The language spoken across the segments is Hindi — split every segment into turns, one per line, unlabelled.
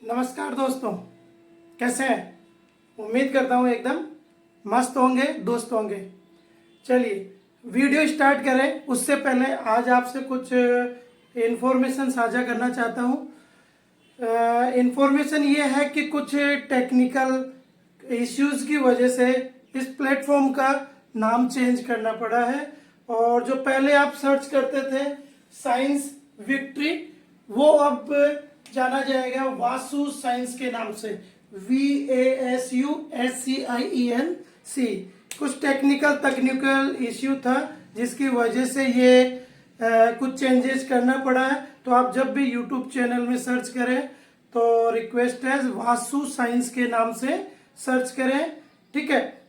नमस्कार दोस्तों, कैसे हैं? उम्मीद करता हूँ एकदम मस्त होंगे, दोस्त होंगे। चलिए वीडियो स्टार्ट करें उससे पहले आज आपसे कुछ इन्फॉर्मेशन साझा करना चाहता हूँ। इन्फॉर्मेशन ये है कि कुछ टेक्निकल इश्यूज की वजह से इस प्लेटफॉर्म का नाम चेंज करना पड़ा है और जो पहले आप सर्च करते थे साइंस विक्ट्री, वो अब जाना जाएगा वासु साइंस के नाम से। VASUSCIENC। कुछ टेक्निकल इश्यू था जिसकी वजह से ये कुछ चेंजेस करना पड़ा है। तो आप जब भी यूट्यूब चैनल में सर्च करें तो रिक्वेस्ट है वासु साइंस के नाम से सर्च करें, ठीक है।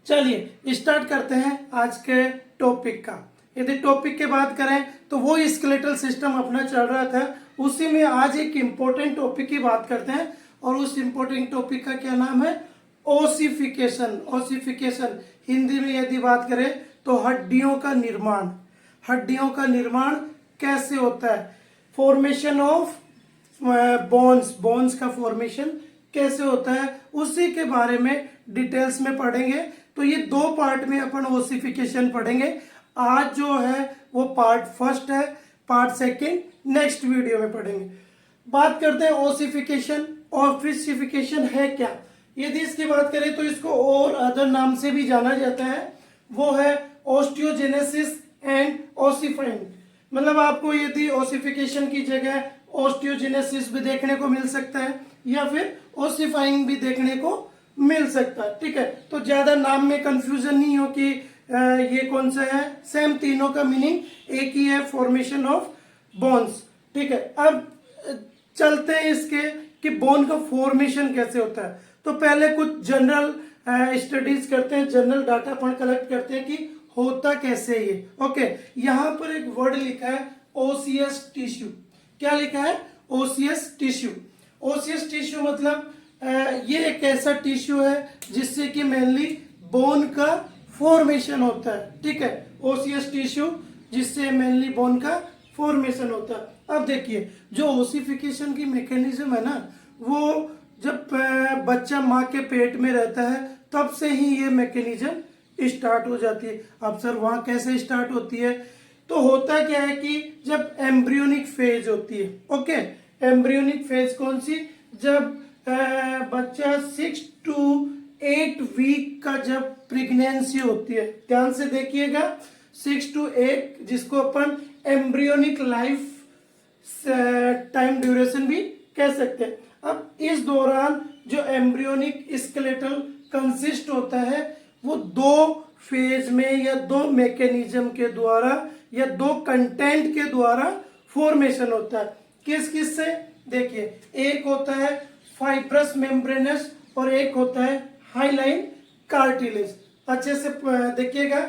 चलिए स्टार्ट करते हैं आज के टॉपिक का। यदि टॉपिक की बात करें तो वो स्केलेटल सिस्टम अपना चल रहा था, उसी में आज एक इम्पोर्टेंट टॉपिक की बात करते हैं और उस इम्पोर्टेंट टॉपिक का क्या नाम है? ओसिफिकेशन। ओसिफिकेशन हिंदी में यदि बात करें तो हड्डियों का निर्माण। हड्डियों का निर्माण कैसे होता है? Formation of bones. बोन्स का फॉर्मेशन कैसे होता है उसी के बारे में डिटेल्स में पढ़ेंगे। तो ये दो पार्ट में अपन ओसिफिकेशन पढ़ेंगे। आज जो है वो पार्ट फर्स्ट है, पार्ट सेकंड नेक्स्ट वीडियो में पढ़ेंगे। बात करते हैं ओसिफिकेशन। ओसिफिकेशन है क्या? यदि इसकी बात करें तो इसको और अदर नाम से भी जाना जाता है, वो है ऑस्टियोजेनेसिस एंड ओसिफाइंग। मतलब आपको यदि ओसिफिकेशन की जगह ऑस्टियोजेनेसिस भी देखने को मिल सकता है या फिर ओसिफाइंग भी देखने को मिल सकता है, ठीक है। तो ज्यादा नाम में कंफ्यूजन नहीं हो कि ये कौन सा है। सेम तीनों का मीनिंग एक ही है, फॉर्मेशन ऑफ बोन्स, ठीक है। अब चलते हैं इसके कि बोन का फॉर्मेशन कैसे होता है। तो पहले कुछ जनरल स्टडीज करते हैं, जनरल डाटा अपन कलेक्ट करते हैं कि होता कैसे ये। ओके, यहाँ पर एक वर्ड लिखा है ओसियस टिश्यू। क्या लिखा है? ओसियस टिश्यू। ओसियस टिश्यू मतलब ये एक ऐसा टिश्यू है जिससे कि मेनली बोन का फॉर्मेशन होता है, ठीक है। ओसियस टिश्यू जिससे मेनली बोन का फॉर्मेशन होता है। अब देखिए जो ओसिफिकेशन की मैकेनिज्म है ना, वो जब बच्चा माँ के पेट में रहता है तब से ही ये मैकेनिज्म स्टार्ट हो जाती है। अब सर वहाँ कैसे स्टार्ट होती है? तो होता क्या है कि जब एम्ब्रियोनिक फेज होती है, ओके। एम्ब्रियोनिक फेज कौन सी? जब बच्चा 6 to 8 वीक का जब प्रेगनेंसी होती है, ध्यान से देखिएगा, 6 to 8 जिसको अपन एम्ब्रियोनिक लाइफ टाइम ड्यूरेशन भी कह सकते हैं। अब इस दौरान जो एम्ब्रियोनिक स्केलेटल कंसिस्ट होता है वो दो फेज में या दो मैकेनिज्म के द्वारा या दो कंटेंट के द्वारा फॉर्मेशन होता है। किस किस से? देखिए, एक होता है फाइब्रस मेम्ब्रेनस और एक होता है हाइलाइन कार्टिलेज। अच्छे से देखिएगा,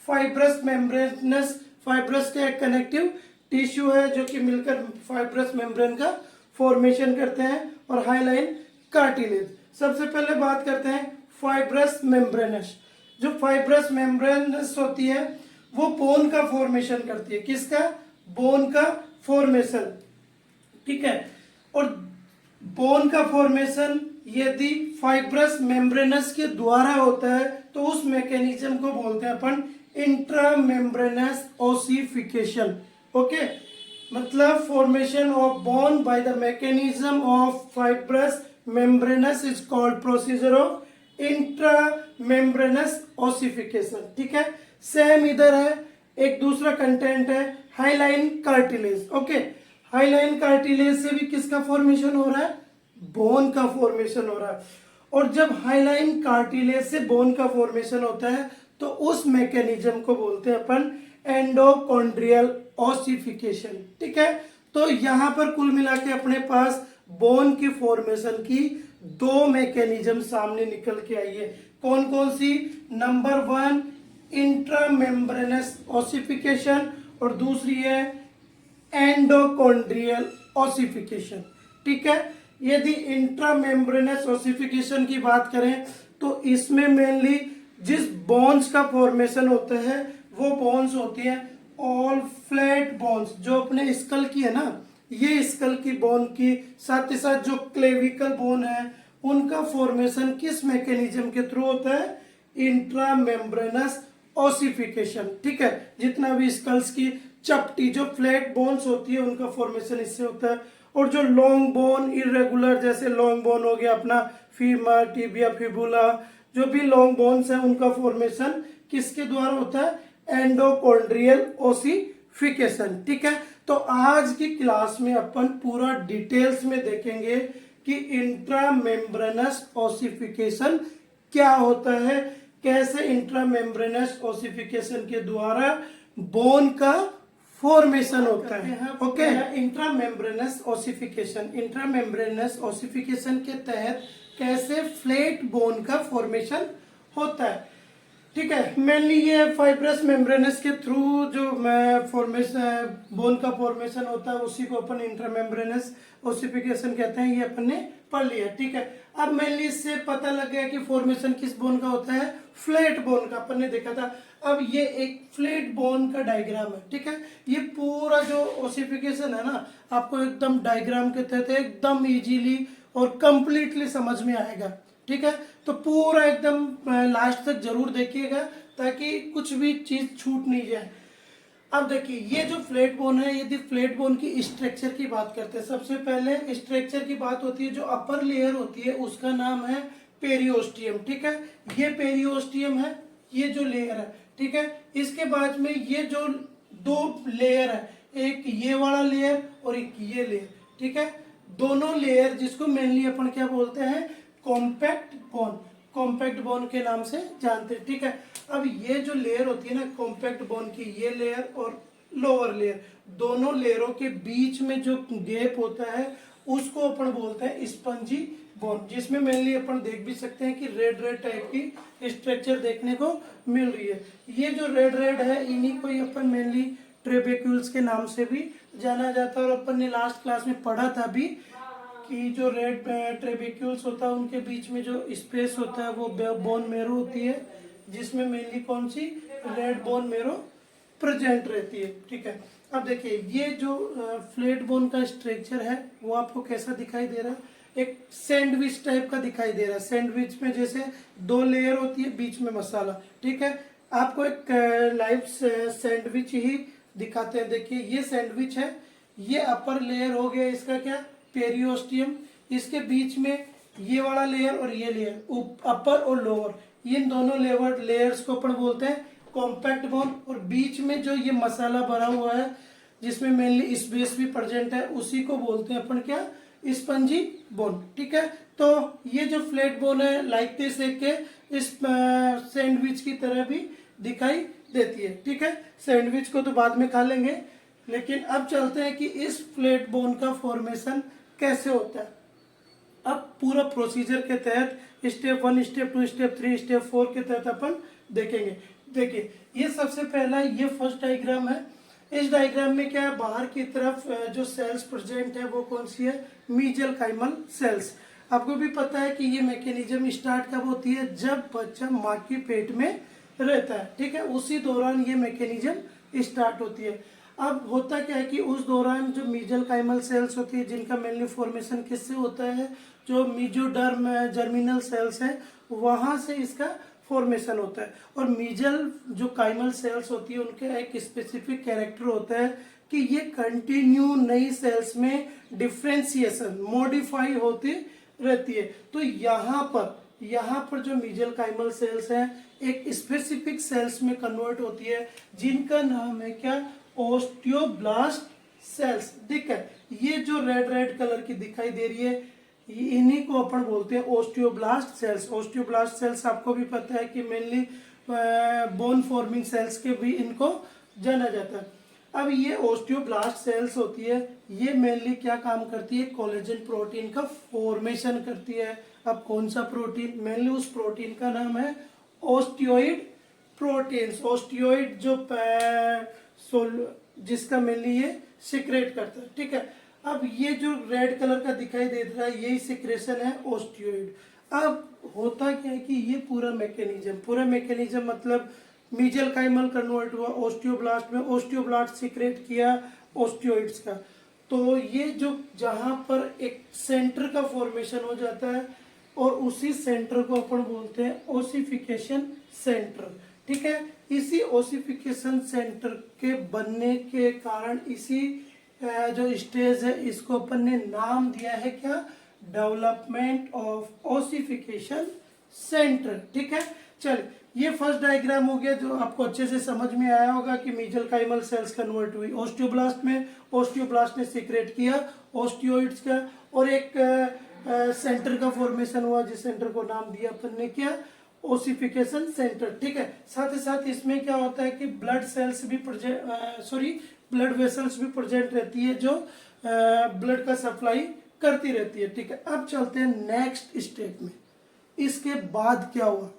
फाइब्रस मेम्ब्रेनस, फाइब्रस का एक कनेक्टिव टिश्यू है जो कि मिलकर फाइब्रस मेम्ब्रेन का फॉर्मेशन करते हैं, और हाइलाइन कार्टिलेज। सबसे पहले बात करते हैं फाइब्रस मेम्ब्रेनस। जो फाइब्रस मेम्ब्रेनस होती है वो बोन का फॉर्मेशन करती है। किसका? बोन का फॉर्मेशन, ठीक है। और बोन का फॉर्मेशन यदि फाइब्रस मेम्ब्रेनस के द्वारा होता है तो उस मैकेनिज्म को बोलते हैं अपन इंट्रामेम्ब्रेनस ओसिफिकेशन, ओके। मतलब formation of bone by the mechanism of fibrous membranous is called procedure of intramembranous ossification, ठीक है। सेम इधर है, एक दूसरा कंटेंट है hyaline cartilage, okay. Hyaline cartilage से भी किसका फॉर्मेशन हो रहा है? बोन का फॉर्मेशन हो रहा है। और जब हाइलाइन कार्टिलेज से बोन का फॉर्मेशन होता है तो उस मैकेनिज्म को बोलते हैं अपन एंडोकॉन्ड्रियल ओसिफिकेशन, ठीक है। तो यहां पर कुल मिला के अपने पास बोन की फॉर्मेशन की दो मैकेनिज्म सामने निकल के आई है। कौन कौन सी? नंबर 1 इंट्रामेम्ब्रेनस ओसिफिकेशन और दूसरी है एंडोकॉन्ड्रियल ओसिफिकेशन, ठीक है। यदि इंट्रामेम्ब्रेनस ओसिफिकेशन की बात करें तो इसमें मेनली जिस बोन्स का फॉर्मेशन होता है वो बोन्स होती है ऑल फ्लैट बोन्स। जो अपने स्कल की है ना, ये स्कल की बोन की साथ ही साथ जो क्लेविकल बोन है उनका फॉर्मेशन किस मैकेनिज्म के थ्रू होता है? इंट्रामेम्ब्रेनस ओसिफिकेशन। ठीक है, जितना भी स्कल्स की चपटी जो फ्लैट बोन्स होती है उनका फॉर्मेशन इससे होता है। और जो लॉन्ग बोन इरेगुलर, जैसे लॉन्ग बोन हो गया अपना फीमर, टिबिया, फिबुला, जो भी लॉन्ग बोन्स है उनका फॉर्मेशन किसके द्वारा होता है? एंडोकॉन्ड्रियल ओसिफिकेशन। ठीक है, तो आज की क्लास में अपन पूरा डिटेल्स में देखेंगे कि इंट्रामेम्ब्रेनस ओसिफिकेशन क्या होता है, कैसे इंट्रामेम्ब्रेनस ओसिफिकेशन के द्वारा बोन का फॉर्मेशन होता है। ओके, इंट्रामेम्ब्रेनस ओसिफिकेशन, इंट्रामेम्ब्रेनस ओसिफिकेशन के तहत कैसे फ्लैट बोन का फॉर्मेशन होता है। ठीक है, मेनली ये फाइब्रस मेम्ब्रेनस के थ्रू जो फॉर्मेशन बोन का फॉर्मेशन होता है उसी को अपन इंट्रामेम्ब्रेनस ओसिफिकेशन कहते हैं, ये अपन ने पढ़ लिया। ठीक है, अब मेनली इससे पता लग गया कि फॉर्मेशन किस बोन का होता है? फ्लैट बोन का, अपन ने देखा था। अब ये एक फ्लैट बोन का डायग्राम है। ठीक है, ये पूरा जो ओसिफिकेशन है ना, आपको एकदम डायग्राम के तहत एकदम इजीली और कंप्लीटली समझ में आएगा। ठीक है, तो पूरा एकदम लास्ट तक जरूर देखिएगा ताकि कुछ भी चीज छूट नहीं जाए। अब देखिए, ये जो फ्लैट बोन है, यदि फ्लैट बोन की स्ट्रक्चर की बात करते हैं, सबसे पहले स्ट्रक्चर की बात होती है, जो अपर लेयर होती है उसका नाम है पेरियोस्टियम। ठीक है, ये पेरियोस्टियम है, ये जो लेयर है। ठीक है, इसके बाद में ये जो दो लेयर है, एक ये वाला लेयर और एक ये लेयर। ठीक है, दोनों लेयर जिसको मेनली अपन क्या बोलते हैं? कॉम्पैक्ट बोन, कॉम्पैक्ट बोन के नाम से जानते हैं। ठीक है, अब ये जो लेयर होती है ना कॉम्पैक्ट बोन की, ये लेयर और लोअर लेयर, दोनों लेयरों के बीच में जो गैप होता है उसको अपन बोलते हैं स्पंजी बोन, जिसमें मेनली अपन देख भी सकते हैं कि रेड रेड टाइप की स्ट्रक्चर देखने को मिल रही है। ये जो रेड रेड है इन्हीं को ही अपन मेनली ट्रेबेक्यूल्स के नाम से भी जाना जाता है। और अपन ने लास्ट क्लास में पढ़ा था भी कि जो रेड ट्रेबेक्यूल्स होता है उनके बीच में जो स्पेस होता है वो बोन मेरो होती है, जिसमें मेनली कौन सी? रेड बोन मेरो प्रेजेंट रहती है। ठीक है, अब देखिए ये जो फ्लैट बोन का स्ट्रक्चर है वो आपको कैसा दिखाई दे रहा है? एक सैंडविच टाइप का दिखाई दे रहा है। सैंडविच में जैसे दो लेयर होती है, बीच में मसाला। ठीक है, आपको एक लाइव सैंडविच ही दिखाते हैं। देखिए ये सैंडविच है, ये अपर लेयर हो गया इसका क्या? पेरियोस्टियम। इसके बीच में ये वाला लेयर और ये लेयर, अपर और लोअर, इन दोनों लेयर्स को अपन बोलते हैं कॉम्पैक्ट बोन। और बीच में जो ये मसाला भरा हुआ है जिसमें मेनली स्पेस भी प्रेजेंट है उसी को बोलते हैं अपन क्या? Spongy bone. ठीक है, तो ये जो फ्लैट बोन है लाइक दिस एक के इस सैंडविच की तरह भी दिखाई देती है। ठीक है, सैंडविच को तो बाद में खा लेंगे, लेकिन अब चलते हैं कि इस फ्लैट बोन का फॉर्मेशन कैसे होता है। अब पूरा प्रोसीजर के तहत स्टेप 1, स्टेप 2, स्टेप 3, स्टेप 4 के तहत अपन देखेंगे। देखिए ये सबसे पहला, ये फर्स्ट डायग्राम है। इस डायग्राम में क्या है? बाहर की तरफ जो सेल्स प्रेजेंट है वो कौन सी है? मीजनकाइमल सेल्स। आपको भी पता है कि ये मैकेनिज्म स्टार्ट कब होती है? जब बच्चा माँ की पेट में रहता है। ठीक है, उसी दौरान ये मैकेनिज्म स्टार्ट होती है। अब होता क्या है कि उस दौरान जो मीजनकाइमल सेल्स होती है जिनका मेनली फॉर्मेशन किससे होता है? जो मीजोडर्म जर्मिनल सेल्स है वहां से इसका फॉर्मेशन होता है। और मीजल जो काइमल सेल्स होती है उनके एक स्पेसिफिक कैरेक्टर होता है कि ये कंटिन्यू नई सेल्स में डिफ्रेंसिएशन, मॉडिफाई होती रहती है। तो यहाँ पर जो मीजल काइमल सेल्स हैं एक स्पेसिफिक सेल्स में कन्वर्ट होती है जिनका नाम है क्या? Osteoblast cells. ठीक है, ये जो रेड रेड कलर की दिखाई दे रही है इन्हीं को अपन बोलते हैं ओस्टियोब्लास्ट सेल्स। ओस्टियोब्लास्ट सेल्स आपको भी पता है कि मेनली बोन फॉर्मिंग सेल्स के भी इनको जाना जाता है। अब ये ओस्टियोब्लास्ट सेल्स होती है, ये मेनली क्या काम करती है? कोलेजन प्रोटीन का फॉर्मेशन करती है। अब कौन सा प्रोटीन? मेनली उस प्रोटीन का नाम है ओस्टियोइड प्रोटीन्स। ओस्टियोइड जो जिसका मेनली ये सिक्रेट करता है। ठीक है, अब ये जो रेड कलर का दिखाई दे रहा है यही सिक्रेशन है ओस्टियोइड। अब होता क्या है कि ये पूरा मैकेनिज्म मतलब मीजनकाइमल कन्वर्ट हुआ ओस्टियोब्लास्ट में, ओस्टियोब्लास्ट सिक्रेट किया ओस्टियोइड्स का। तो ये जो जहां पर एक सेंटर का फॉर्मेशन हो जाता है और उसी सेंटर को अपन बोलते हैं ओसिफिकेशन सेंटर। ठीक है, इसी ओसिफिकेशन सेंटर के बनने के कारण इसी जो स्टेज है इसको अपन ने नाम दिया है क्या, डेवलपमेंट ऑफ ओसिफिकेशन सेंटर। ठीक है, चल ये फर्स्ट डायग्राम हो गया जो आपको अच्छे से समझ में आया होगा कि मीजनकाइमल सेल्स कन्वर्ट हुई ओस्टियोब्लास्ट में, ओस्टियोब्लास्ट ने सीक्रेट किया ओस्टियोइड्स का और एक सेंटर का फॉर्मेशन हुआ जिस सेंटर को नाम दिया अपन ने क्या, ओसिफिकेशन सेंटर। ठीक है, साथ ही साथ इसमें क्या होता है कि ब्लड सेल्स भी ब्लड वेसल्स भी प्रेजेंट रहती है जो ब्लड का सप्लाई करती रहती है। ठीक है, अब चलते हैं नेक्स्ट स्टेप में। इसके बाद क्या हुआ,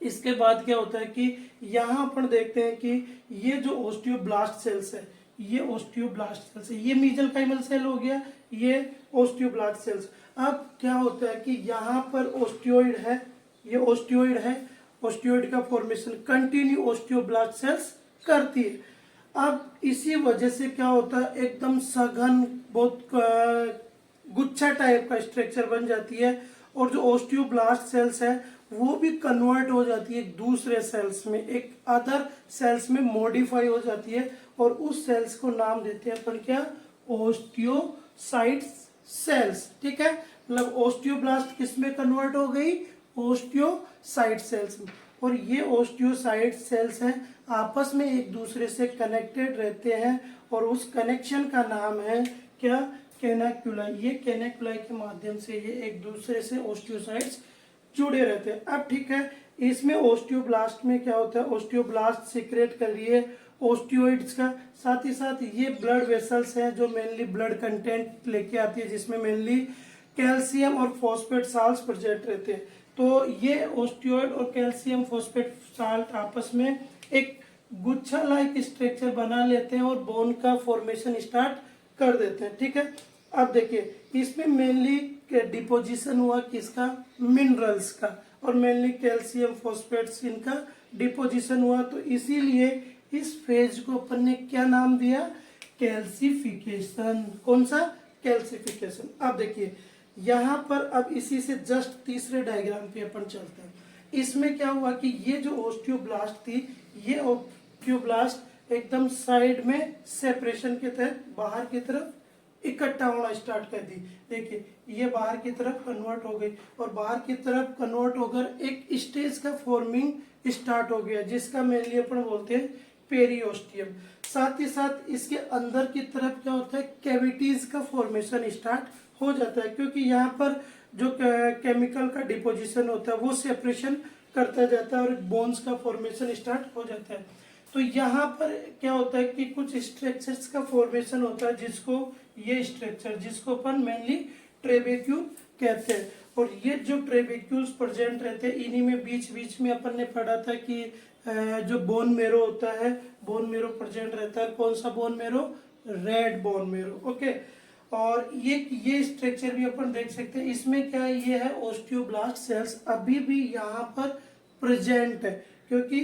इसके बाद क्या होता है कि यहां अपन देखते हैं कि ये जो ओस्टियोब्लास्ट सेल्स है, ये ओस्टियोब्लास्ट सेल्स है, ये मीजनकाइमल सेल हो गया, ये ओस्टियोब्लास्ट सेल्स। अब क्या होता है कि यहाँ पर ओस्टियोइड है, ये ओस्टियोइड है, ओस्टियोइड का फॉर्मेशन कंटिन्यू ओस्टियोब्लास्ट सेल्स करती है। अब इसी वजह से क्या होता है, एकदम सघन बहुत गुच्छा टाइप का स्ट्रक्चर बन जाती है और जो ओस्टियोब्लास्ट सेल्स है वो भी कन्वर्ट हो जाती है दूसरे सेल्स में, एक अदर सेल्स में मॉडिफाई हो जाती है और उस सेल्स को नाम देते हैं अपन क्या, ओस्टियोसाइट्स सेल्स। ठीक है, मतलब ओस्टियोब्लास्ट किस में कन्वर्ट हो गई, ओस्टियोसाइट सेल्स में। और ये ओस्टियोसाइट सेल्स हैं आपस में एक दूसरे से कनेक्टेड रहते हैं और उस कनेक्शन का नाम है क्या, कैनाक्युलाई। ये कैनाक्युलाई के माध्यम से ये एक दूसरे से ओस्टियोसाइट्स जुड़े रहते हैं। अब ठीक है, इसमें ओस्टियोब्लास्ट में क्या होता है, ओस्टियोब्लास्ट सीक्रेट कर लिए ओस्टियोइड्स का, साथ ही साथ ये ब्लड वेसल्स हैं जो मेनली ब्लड कंटेंट लेके आती है जिसमें मेनली कैल्शियम और फॉस्फेट साल्ट्स प्रेजेंट रहते हैं। तो ये ओस्टियोइड और कैल्शियम फॉस्फेट साल्ट आपस में एक गुच्छा लाइक स्ट्रक्चर बना लेते हैं और बोन का फॉर्मेशन स्टार्ट कर देते हैं। ठीक है, अब देखिए इसमें मेनली डिपोजिशन हुआ किसका, मिनरल्स का, और मेनली कैल्शियम फॉस्फेट्स इनका डिपोजिशन हुआ। तो इसीलिए इस फेज को अपन ने क्या नाम दिया, कैल्सिफिकेशन। कौन सा, कैल्सिफिकेशन। अब देखिए यहाँ पर अब इसी से जस्ट तीसरे डायग्राम पे अपन चलते हैं। इसमें क्या हुआ कि ये जो ओस्टियोब्लास्ट थी, ये ओस्टियोब्लास्ट एकदम साइड में सेपरेशन के तहत बाहर की तरफ इकट्ठा होना स्टार्ट कर दी। देखिए ये बाहर की तरफ कन्वर्ट हो गई और बाहर की तरफ कन्वर्ट होकर एक स्टेज का फॉर्मिंग स्टार्ट हो गया जिसका मेनली अपन बोलते हैं पेरियोस्टियम। साथ ही साथ इसके अंदर की तरफ क्या होता है, कैविटीज का फॉर्मेशन स्टार्ट हो जाता है क्योंकि यहाँ पर जो केमिकल का डिपोजिशन होता है वो सेपरेशन करता जाता है और बोन्स का फॉर्मेशन स्टार्ट हो जाता है। तो यहाँ पर क्या होता है कि कुछ स्ट्रक्चर्स का फॉर्मेशन होता है जिसको ये स्ट्रक्चर जिसको अपन मेनली ट्रेबेक्यूल कहते हैं। और ये जो ट्रेबेक्यूल्स प्रेजेंट रहते हैं इन्हीं में बीच बीच में अपन ने पढ़ा था कि जो बोन मेरो होता है, बोन मेरो प्रेजेंट रहता है। कौन सा bone marrow, red bone marrow. Okay, और ये स्ट्रक्चर भी अपन देख सकते हैं। इसमें क्या है, ये है ओस्टियोब्लास्ट सेल्स अभी भी यहाँ पर प्रेजेंट है क्योंकि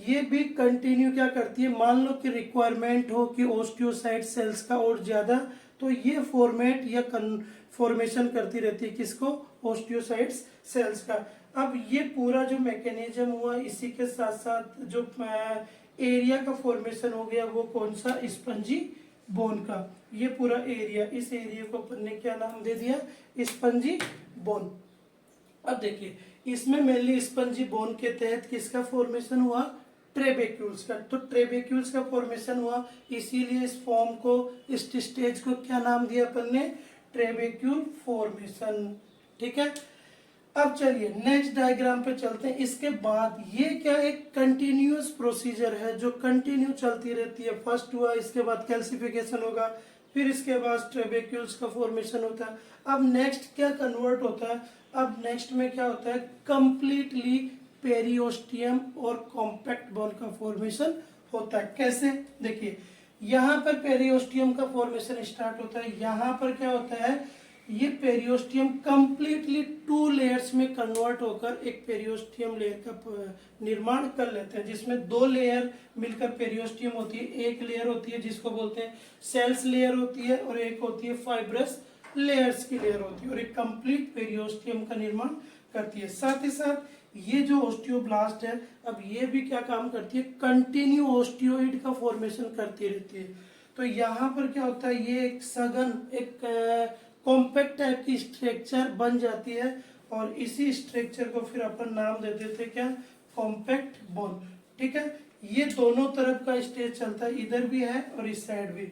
ये भी कंटिन्यू क्या करती है, मान लो कि रिक्वायरमेंट हो कि ओस्टियोसाइट सेल्स का और ज्यादा, तो ये फॉर्मेट या फॉर्मेशन करती रहती है किसको, ओस्टियोसाइट्स सेल्स का। अब ये पूरा जो मैकेनिज्म हुआ इसी के साथ साथ जो एरिया का फॉर्मेशन हो गया वो कौन सा, स्पंजी बोन का। ये पूरा एरिया, इस एरिया को अपन ने क्या नाम दे दिया, स्पंजी बोन। अब देखिए इसमें मेनली स्पंजी बोन के तहत किसका फॉर्मेशन हुआ, ट्रेबेक्यूल्स का। तो ट्रेबेक्यूल्स का फॉर्मेशन हुआ इसीलिए इस फॉर्म को, इस स्टेज को क्या नाम दिया अपन ने, ट्रेबेक्यूल फॉर्मेशन। ठीक है, अब चलिए नेक्स्ट डायग्राम पे चलते हैं। इसके बाद ये क्या, एक कंटिन्यूअस प्रोसीजर है जो कंटिन्यू चलती रहती है। फर्स्ट हुआ, इसके बाद कैल्सिफिकेशन होगा, फिर इसके बाद ट्रेबेक्यूल्स का फॉर्मेशन होता है। अब नेक्स्ट क्या कन्वर्ट होता है, अब नेक्स्ट में क्या होता है, कंप्लीटली पेरियोस्टियम और कॉम्पैक्ट बोन का फॉर्मेशन होता है। कैसे, देखिए यहाँ पर पेरियोस्टियम का फॉर्मेशन स्टार्ट होता है। यहाँ पर क्या होता है ये पेरियोस्टियम कंप्लीटली 2 लेयर्स में कन्वर्ट होकर एक पेरियोस्टियम लेयर का निर्माण कर लेते हैं, जिसमें 2 लेयर मिलकर पेरियोस्टियम होती है। एक लेयर होती है जिसको बोलते हैं सेल्स लेयर होती है, और एक होती है फाइब्रस लेयर्स की लेयर होती है, और एक कंप्लीट पेरियोस्टियम का निर्माण करती है। साथ ही साथ ये जो ओस्टियोब्लास्ट है, अब ये भी क्या काम करती है, कंटिन्यू ओस्टियोइड का फॉर्मेशन करती रहती है। तो यहाँ पर क्या होता है, ये एक सघन, एक कॉम्पैक्ट टाइप की स्ट्रक्चर बन जाती है, और इसी स्ट्रक्चर को फिर अपन नाम दे देते हैं क्या, कॉम्पैक्ट बोन। ठीक है, ये दोनों तरफ का स्टेज चलता है, इधर भी है और इस साइड भी।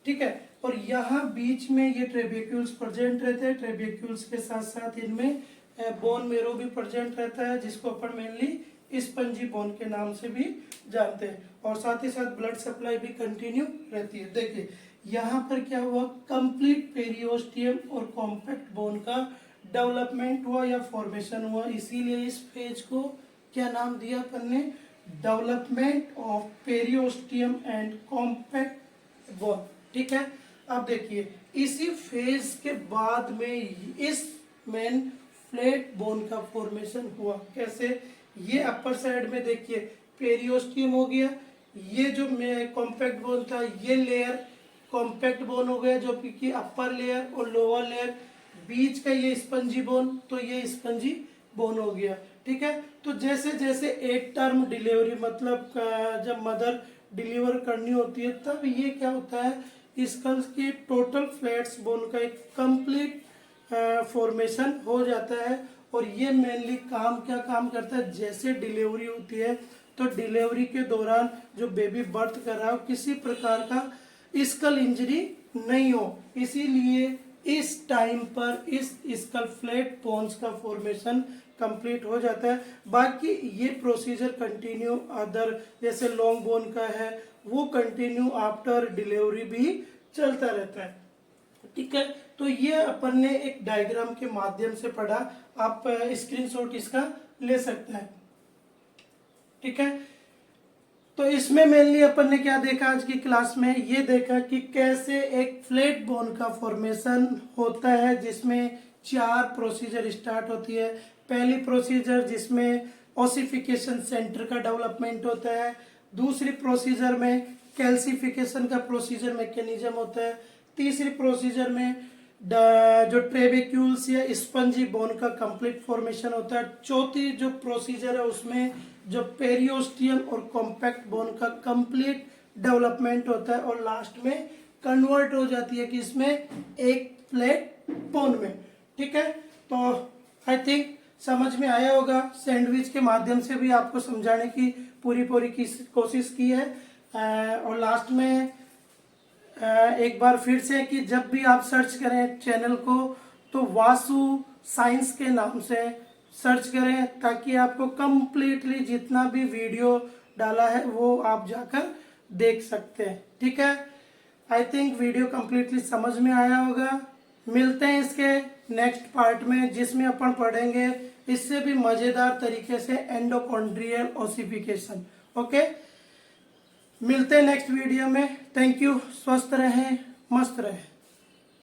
ठीक है, और यहाँ बीच में ये ट्रेबेक्यूल्स प्रेजेंट रहते हैं। ट्रेबेक्यूल्स के साथ साथ इनमें बोन मेरो भी प्रेजेंट रहता है, जिसको अपन मेनली स्पंजी बोन के नाम से भी जानते हैं, और साथ ही साथ ब्लड सप्लाई भी कंटिन्यू रहती है। देखिए यहाँ पर क्या हुआ, कंप्लीट पेरियोस्टियम और कॉम्पैक्ट बोन का डेवलपमेंट हुआ या फॉर्मेशन हुआ, इसीलिए इस फेज को क्या नाम दिया अपन ने, development of periosteum and compact bone. ठीक है, अब देखिए इसी फेज के बाद में इस मेन फ्लैट बोन का फॉर्मेशन हुआ। कैसे, ये अपर साइड में देखिए पेरियोस्टियम हो गया, ये जो कॉम्पैक्ट बोन था ये लेयर कॉम्पैक्ट बोन हो गया, जो कि अपर लेयर और लोअर लेयर, बीच का ये स्पंजी बोन, तो ये स्पंजी बोन हो गया। ठीक है, तो जैसे जैसे 8 टर्म डिलीवरी, मतलब जब मदर डिलीवर करनी होती है, तब ये क्या होता है, स्कल्स के टोटल फ्लैट्स बोन का एक कंप्लीट फॉर्मेशन हो जाता है। और ये मेनली क्या काम करता है, जैसे डिलीवरी होती है तो डिलीवरी के दौरान जो बेबी बर्थ कर रहा है किसी प्रकार का स्कल इंजरी नहीं हो, इसीलिए इस टाइम पर इस स्कल फ्लैट बोन्स का फॉर्मेशन कंप्लीट हो जाता है। बाकी ये प्रोसीजर कंटिन्यू अदर जैसे लॉन्ग बोन का है वो कंटिन्यू आफ्टर डिलीवरी भी चलता रहता है। ठीक है, तो ये अपन ने एक डायग्राम के माध्यम से पढ़ा, आप स्क्रीनशॉट इसका ले सकते हैं। ठीक है, तो इसमें मेनली अपन ने क्या देखा आज की क्लास में, ये देखा कि कैसे एक फ्लैट बोन का फॉर्मेशन होता है, जिसमें 4 प्रोसीजर स्टार्ट होती है। पहली प्रोसीजर जिसमें ओसिफिकेशन सेंटर का डेवलपमेंट होता है, दूसरी प्रोसीजर में कैल्सिफिकेशन का प्रोसीजर मैकेनिज्म होता है, तीसरी प्रोसीजर में जो ट्रेबेक्यूल्स या स्पंजी बोन का कंप्लीट फॉर्मेशन होता है, चौथी जो प्रोसीजर है उसमें जो पेरियोस्टियम और कॉम्पैक्ट बोन का कंप्लीट डेवलपमेंट होता है, और लास्ट में कन्वर्ट हो जाती है कि इसमें एक फ्लैट बोन में। ठीक है, तो आई थिंक समझ में आया होगा। सैंडविच के माध्यम से भी आपको समझाने की पूरी कोशिश की है। और लास्ट में एक बार फिर से कि जब भी आप सर्च करें चैनल को तो वासु साइंस के नाम से सर्च करें, ताकि आपको कंप्लीटली जितना भी वीडियो डाला है वो आप जाकर देख सकते हैं। ठीक है, आई थिंक वीडियो कंप्लीटली समझ में आया होगा। मिलते हैं इसके नेक्स्ट पार्ट में, जिसमें अपन पढ़ेंगे इससे भी मजेदार तरीके से एंडोकॉन्ड्रियल ओसिफिकेशन। ओके, मिलते हैं नेक्स्ट वीडियो में। थैंक यू, स्वस्थ रहें, मस्त रहें।